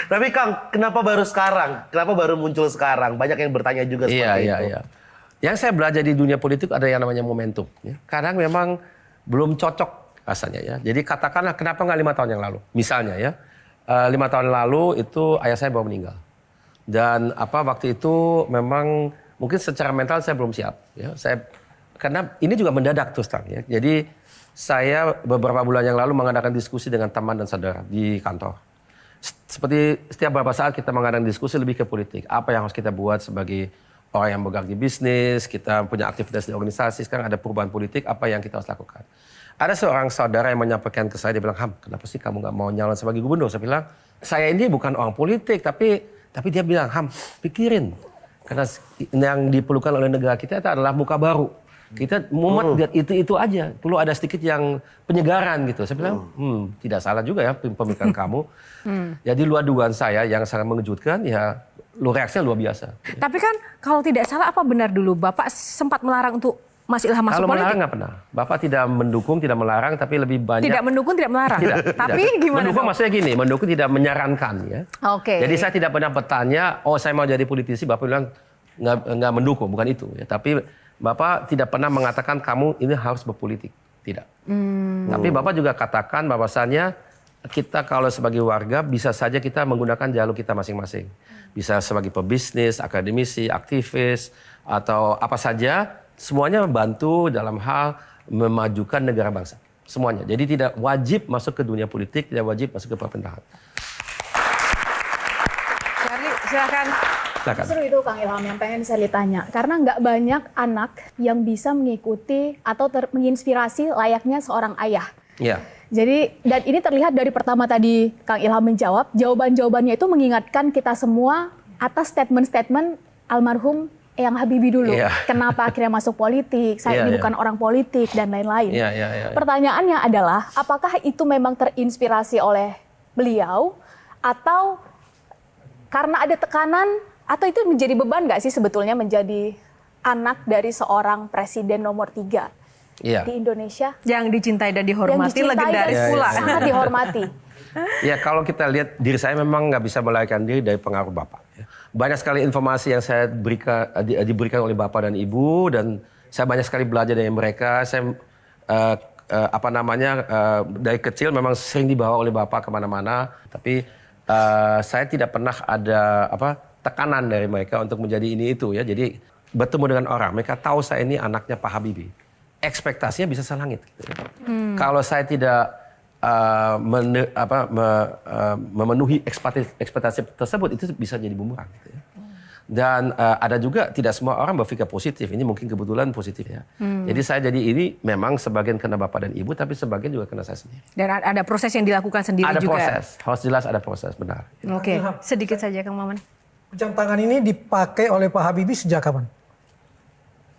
Tapi Kang, kenapa baru sekarang? Kenapa baru muncul sekarang? Banyak yang bertanya juga seperti itu. Iya. Yang saya belajar di dunia politik ada yang namanya momentum. Ya. Kadang memang belum cocok rasanya ya. Jadi katakanlah kenapa nggak 5 tahun yang lalu? Misalnya ya, 5 tahun lalu itu ayah saya baru meninggal. Dan waktu itu memang mungkin secara mental saya belum siap. Ya. Karena ini juga mendadak terus terang ya. Jadi saya beberapa bulan yang lalu mengadakan diskusi dengan teman dan saudara di kantor. Seperti setiap beberapa saat kita mengadakan diskusi lebih ke politik. Apa yang harus kita buat sebagai orang yang bergerak di bisnis, kita punya aktivitas di organisasi, sekarang ada perubahan politik, apa yang kita harus lakukan. Ada seorang saudara yang menyampaikan ke saya, dia bilang, Ham, kenapa sih kamu nggak mau nyalon sebagai gubernur? Saya bilang, saya ini bukan orang politik, tapi dia bilang, Ham, pikirin. Karena yang diperlukan oleh negara kita itu adalah muka baru. Kita mumet lihat itu aja, perlu ada sedikit yang penyegaran gitu. Saya bilang, tidak salah juga ya pemikiran kamu. Jadi luar dugaan saya yang sangat mengejutkan ya, reaksinya luar biasa. Tapi kan kalau tidak salah apa benar dulu Bapak sempat melarang untuk Mas Ilham masuk politik? Kalau melarang nggak pernah. Bapak tidak mendukung, tidak melarang, tapi lebih banyak. Tidak mendukung, tidak melarang. Tapi gimana? Mendukung maksudnya gini, mendukung tidak menyarankan ya. Oke. Jadi saya tidak pernah bertanya, oh saya mau jadi politisi, Bapak bilang nggak mendukung, bukan itu. Ya. Tapi Bapak tidak pernah mengatakan kamu ini harus berpolitik, tidak. Tapi Bapak juga katakan bahwasannya kita kalau sebagai warga bisa saja kita menggunakan jalur kita masing-masing. Bisa sebagai pebisnis, akademisi, aktivis, atau apa saja, semuanya membantu dalam hal memajukan negara bangsa. Semuanya. Jadi tidak wajib masuk ke dunia politik, tidak wajib masuk ke pemerintahan. Charlie, silakan. Justru itu Kang Ilham yang pengen saya ditanya. Karena nggak banyak anak yang bisa mengikuti atau menginspirasi layaknya seorang ayah. Iya. Jadi, dan ini terlihat dari pertama tadi Kang Ilham menjawab, jawaban-jawabannya itu mengingatkan kita semua atas statement-statement almarhum Eyang Habibie dulu. Iya. Kenapa akhirnya masuk politik, saya ini bukan orang politik, dan lain-lain. Iya. Pertanyaannya adalah, apakah itu memang terinspirasi oleh beliau, atau karena ada tekanan, atau itu menjadi beban nggak sih sebetulnya menjadi anak dari seorang presiden nomor 3 di Indonesia? Yang dicintai dan dihormati, legendaris pula. Sangat dihormati. Ya kalau kita lihat diri saya memang nggak bisa melarikan diri dari pengaruh Bapak. Banyak sekali informasi yang saya diberikan oleh Bapak dan Ibu, dan saya banyak sekali belajar dari mereka. Saya dari kecil memang sering dibawa oleh Bapak kemana-mana, tapi saya tidak pernah ada tekanan dari mereka untuk menjadi ini itu ya. Jadi bertemu dengan orang, mereka tahu saya ini anaknya Pak Habibie. Ekspektasinya bisa selangit. Gitu. Kalau saya tidak memenuhi ekspektasi tersebut, itu bisa jadi bumerang. Gitu ya. Dan ada juga tidak semua orang berpikir positif. Ini mungkin kebetulan positif ya. Jadi saya jadi ini memang sebagian kena Bapak dan Ibu, tapi sebagian juga kena saya sendiri. Dan ada proses yang dilakukan sendiri ada juga. Ada proses, harus jelas ada proses, benar. Oke, sedikit saja Kang Maman. Jam tangan ini dipakai oleh Pak Habibie sejak kapan?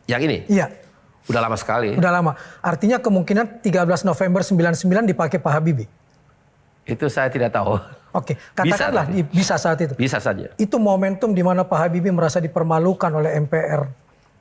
Yang ini? Iya. Udah lama sekali. Udah lama. Artinya kemungkinan 13 November 99 dipakai Pak Habibie? Itu saya tidak tahu. Oke, katakanlah bisa saat itu. Bisa saja. Itu momentum di mana Pak Habibie merasa dipermalukan oleh MPR.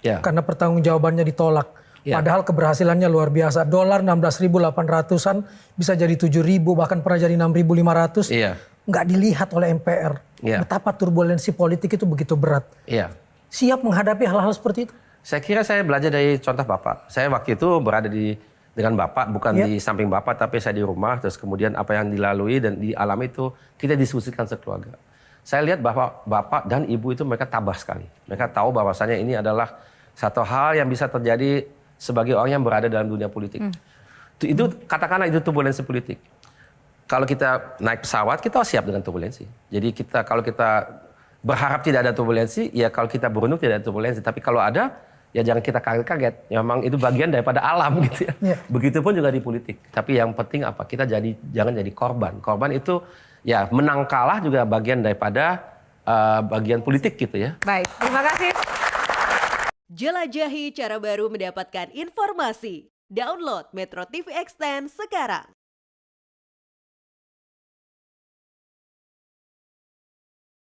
Ya. Karena pertanggungjawabannya ditolak. Ya. Padahal keberhasilannya luar biasa. Dolar 16.800-an bisa jadi 7.000, bahkan pernah jadi 6.500. Iya. Nggak dilihat oleh MPR. Ya. Betapa turbulensi politik itu begitu berat. Iya. Siap menghadapi hal-hal seperti itu? Saya kira saya belajar dari contoh Bapak. Saya waktu itu berada dengan Bapak, bukan di samping Bapak, tapi saya di rumah. Terus kemudian apa yang dilalui dan dialami itu kita diskusikan sekeluarga. Saya lihat bahwa Bapak dan Ibu itu mereka tabah sekali. Mereka tahu bahwasannya ini adalah satu hal yang bisa terjadi sebagai orang yang berada dalam dunia politik. Itu katakanlah itu turbulensi politik. Kalau kita naik pesawat, kita siap dengan turbulensi. Jadi kalau kita berharap tidak ada turbulensi, ya kalau kita beruntung tidak ada turbulensi. Tapi kalau ada, ya jangan kita kaget-kaget. Ya, memang itu bagian daripada alam gitu ya. Begitupun juga di politik. Tapi yang penting apa? Kita jangan jadi korban. Korban itu ya menang kalah juga bagian daripada bagian politik gitu ya. Baik, terima kasih. Jelajahi cara baru mendapatkan informasi. Download Metro TV Extend sekarang.